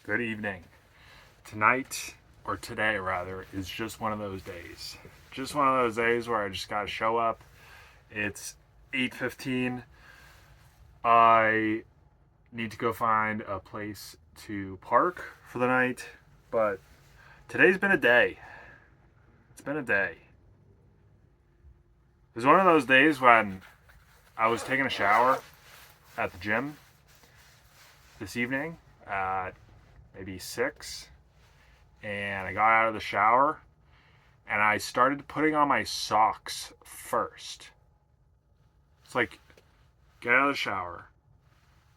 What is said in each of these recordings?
Good evening. Tonight, or today rather, is just one of those days. Just one of those days where I just gotta show up. It's 8:15. I need to go find a place to park for the night, but today's been a day. It's been a day. It was one of those days when I was taking a shower at the gym this evening at maybe 6, and I got out of the shower and I started putting on my socks first. It's like, get out of the shower,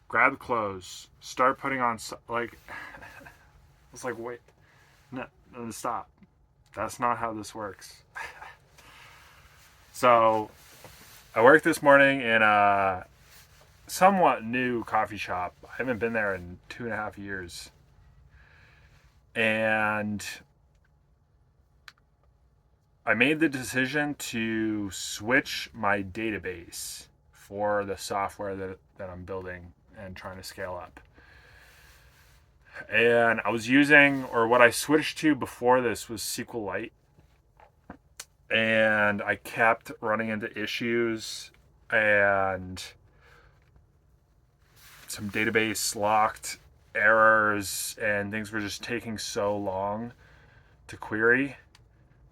grab the clothes, start putting on, it's like, wait, no, no, stop. That's not how this works. So, I worked this morning in a somewhat new coffee shop. I haven't been there in 2.5 years. And I made the decision to switch my database for the software that I'm building and trying to scale up. And I was using, or what I switched to before this was SQLite. And I kept running into issues and some database locked errors, and things were just taking so long to query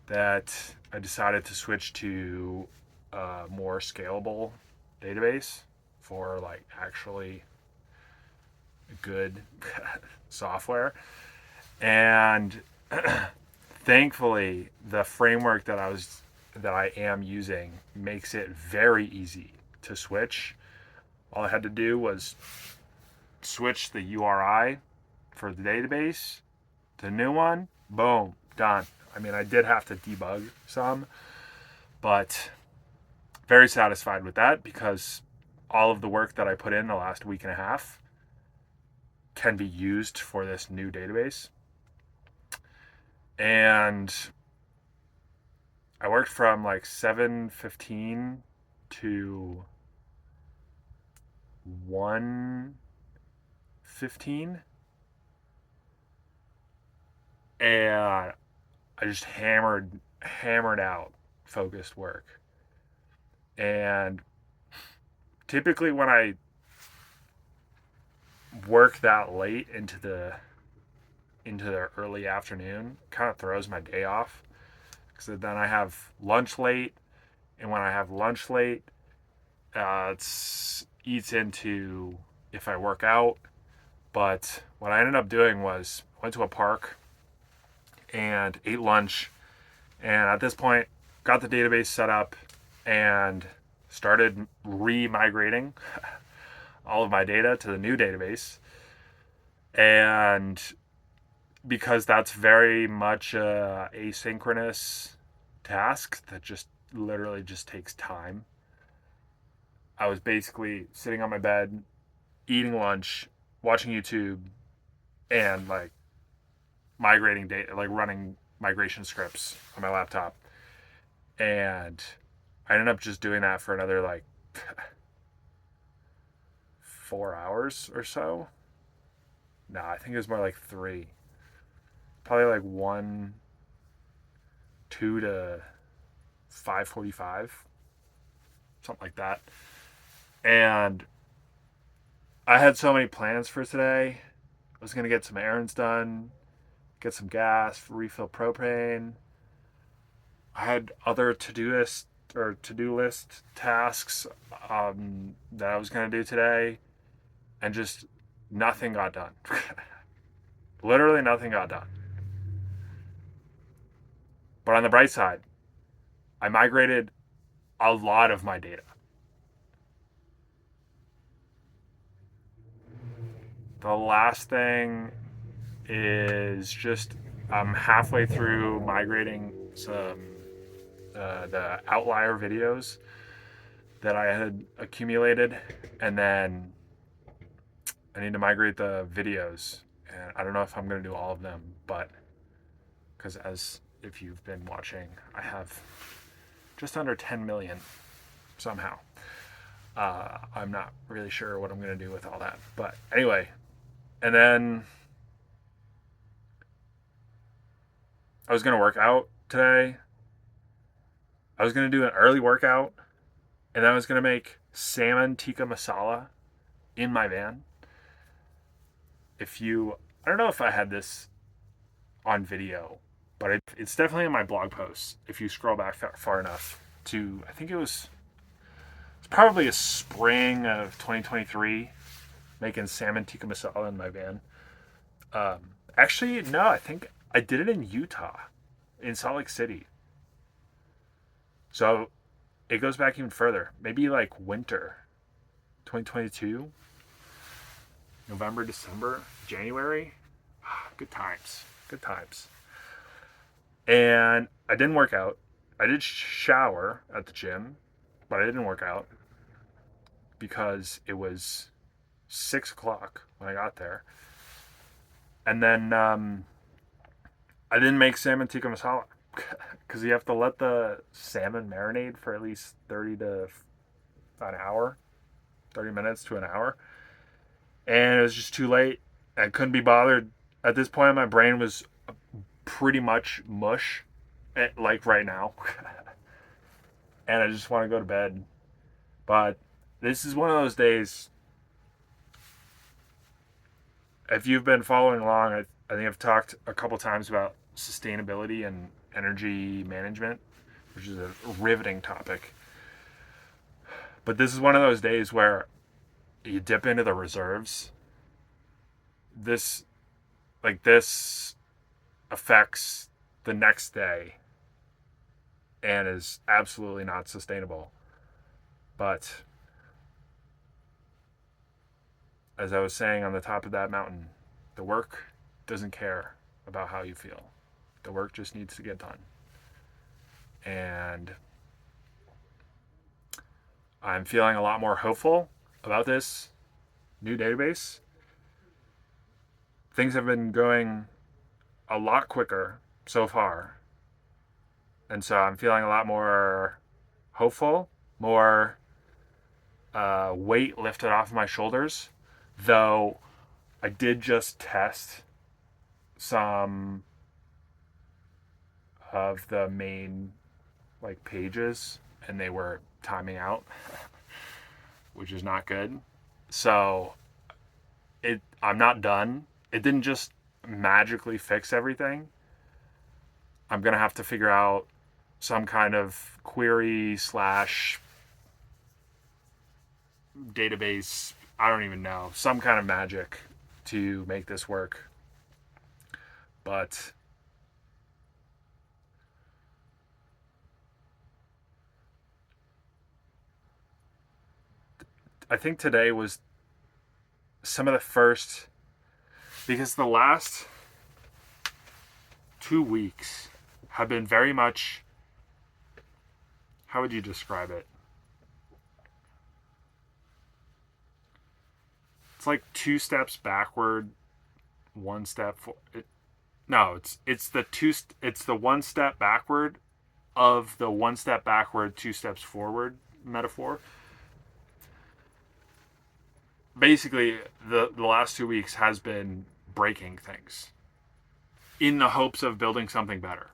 that I decided to switch to a more scalable database for like actually good software. And thankfully, the framework that I am using makes it very easy to switch. All I had to do was switch the URI for the database to the new one. Boom, done. I mean, I did have to debug some, but very satisfied with that because all of the work that I put in the last week and a half can be used for this new database. And I worked from like 7:15 to 1:15, and I just hammered out focused work. And typically when I work that late into the early afternoon, kind of throws my day off because then I have lunch late, and when I have lunch late, it eats into if I work out. But what I ended up doing was went to a park and ate lunch, and at this point got the database set up and started re-migrating all of my data to the new database. And because that's very much a asynchronous task that just literally just takes time, I was basically sitting on my bed, eating lunch, watching YouTube, and like migrating data, like running migration scripts on my laptop. And I ended up just doing that for another like 4 hours or so. No, I think it was more like 3. Probably like 2 to 5:45, something like that. And I had so many plans for today. I was gonna get some errands done, get some gas, refill propane. I had other to-do list tasks that I was gonna do today, and just nothing got done. Literally nothing got done. But on the bright side, I migrated a lot of my data. The last thing is just I'm halfway through migrating some the outlier videos that I had accumulated, and then I need to migrate the videos. And I don't know if I'm going to do all of them, but because as if you've been watching, I have just under 10 million somehow. I'm not really sure what I'm going to do with all that. But anyway, and then I was gonna work out today. I was gonna do an early workout, and then I was gonna make salmon tikka masala in my van. If you, I don't know if I had this on video, but it's definitely in my blog posts. If you scroll back far enough to, I think it's probably a spring of 2023, making salmon tikka masala in my van. Actually, no, I think I did it in Utah, in Salt Lake City. So it goes back even further. Maybe like winter 2022, November, December, January. Good times. Good times. And I didn't work out. I did shower at the gym, but I didn't work out because it was 6 o'clock when I got there. And then I didn't make salmon tikka masala because you have to let the salmon marinate for at least 30 minutes to an hour. And it was just too late. I couldn't be bothered. At this point, my brain was pretty much mush, like right now. And I just want to go to bed. But this is one of those days. If you've been following along, I think I've talked a couple times about sustainability and energy management, which is a riveting topic. But this is one of those days where you dip into the reserves. This affects the next day and is absolutely not sustainable. But as I was saying on the top of that mountain, the work doesn't care about how you feel. The work just needs to get done. And I'm feeling a lot more hopeful about this new database. Things have been going a lot quicker so far. And so I'm feeling a lot more hopeful, more weight lifted off my shoulders. Though I did just test some of the main like pages and they were timing out, which is not good. So I'm not done. It didn't just magically fix everything. I'm gonna have to figure out some kind of query slash database, I don't even know, some kind of magic to make this work. But I think today was some of the first, because the last 2 weeks have been very much, how would you describe it? It's like 2 steps backward, 1 step forward. No, it's the 1 step backward of the 1 step backward, 2 steps forward metaphor. Basically, the last 2 weeks has been breaking things in the hopes of building something better,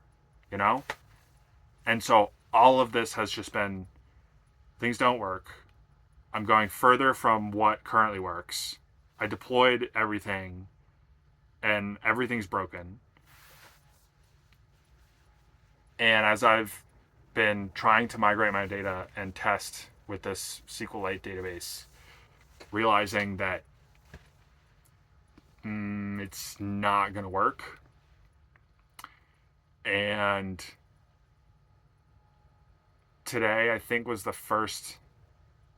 you know? And so all of this has just been, things don't work. I'm going further from what currently works. I deployed everything and everything's broken. And as I've been trying to migrate my data and test with this SQLite database, realizing that it's not going to work. And today, I think, was the first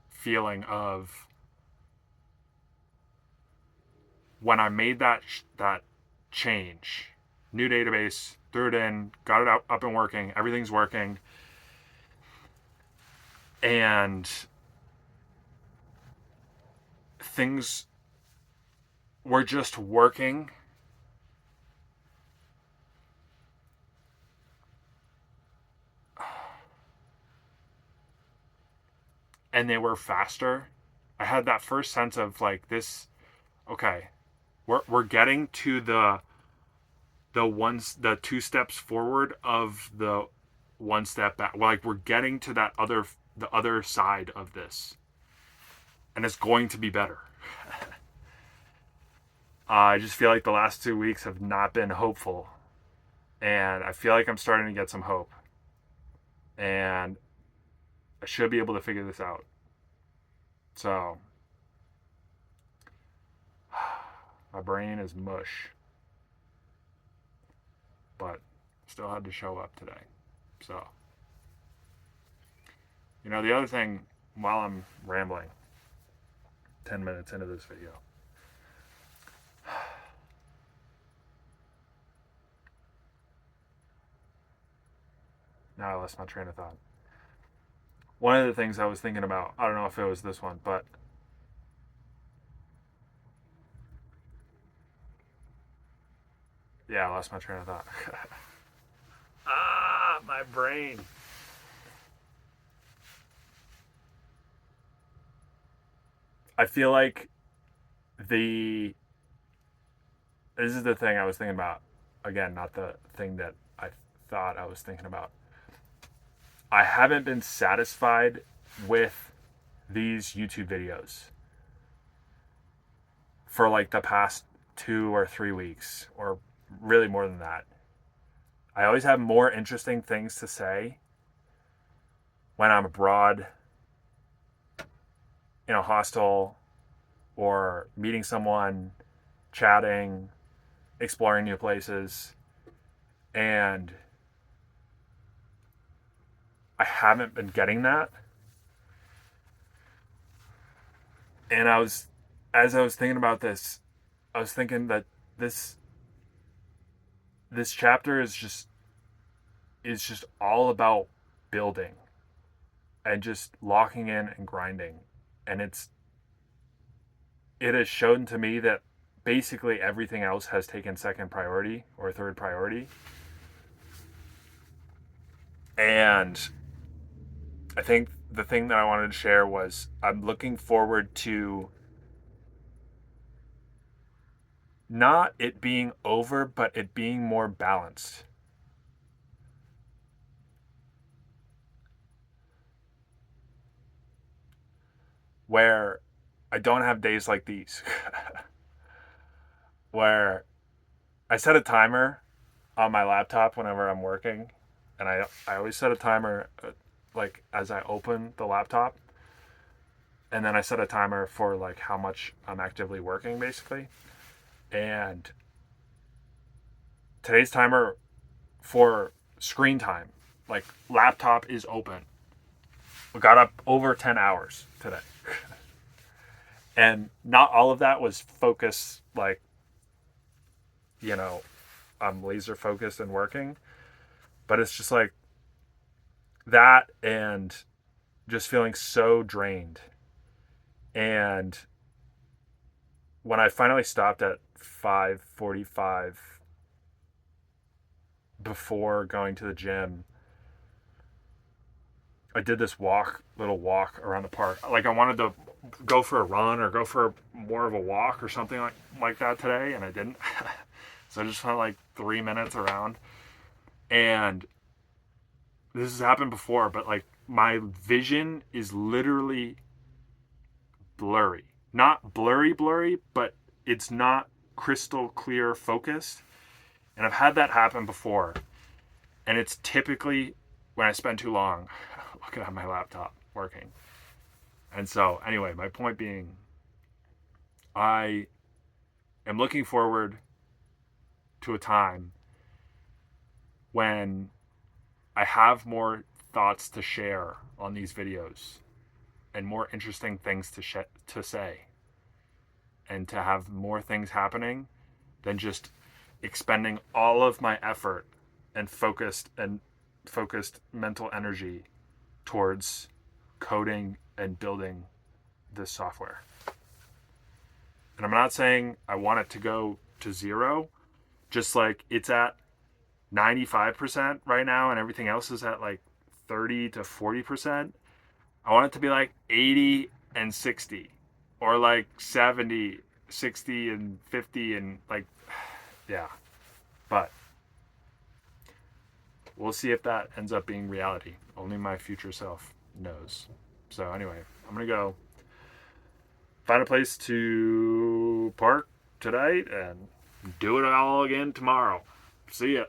feeling of when I made that change, new database, threw it in, got it up and working, everything's working, and things were just working. And they were faster. I had that first sense of like this, okay, we're getting to the the 2 steps forward of the 1 step back. Like we're getting to the other side of this, and it's going to be better. I just feel like the last 2 weeks have not been hopeful, and I feel like I'm starting to get some hope, and I should be able to figure this out. So my brain is mush, but still had to show up today. So, the other thing, while I'm rambling 10 minutes into this video, now I lost my train of thought. One of the things I was thinking about, I don't know if it was this one, but yeah, I lost my train of thought. My brain. I feel like this is the thing I was thinking about. Again, not the thing that I thought I was thinking about. I haven't been satisfied with these YouTube videos for like the past 2 or 3 weeks, or really more than that. I always have more interesting things to say when I'm abroad, in a hostel, or meeting someone, chatting, exploring new places. And I haven't been getting that. And as I was thinking about this, I was thinking that this chapter is just all about building and just locking in and grinding. And it has shown to me that basically everything else has taken second priority or third priority. And I think the thing that I wanted to share was I'm looking forward to not it being over, but it being more balanced. Where I don't have days like these. Where I set a timer on my laptop whenever I'm working. And I always set a timer like as I open the laptop. And then I set a timer for like how much I'm actively working, basically. And today's timer for screen time, like laptop is open. We got up over 10 hours today. And not all of that was focus, like, I'm laser focused and working. But it's just like that, and just feeling so drained. And when I finally stopped at 5:45 before going to the gym, I did this little walk around the park. Like I wanted to go for a run or go for more of a walk or something like that today, and I didn't. So I just went like 3 minutes around. And this has happened before, but like my vision is literally blurry. Not blurry, but it's not crystal clear focused. And I've had that happen before. And it's typically when I spend too long looking at my laptop working. And so, anyway, my point being, I am looking forward to a time when I have more thoughts to share on these videos and more interesting things to say, and to have more things happening than just expending all of my effort and focused mental energy towards coding and building this software. And I'm not saying I want it to go to zero, just like it's at 95% right now and everything else is at like 30 to 40%. I want it to be like 80 and 60, or like 70, 60 and 50, and like, yeah. But we'll see if that ends up being reality. Only my future self knows. So anyway, I'm gonna go find a place to park tonight and do it all again tomorrow. See ya.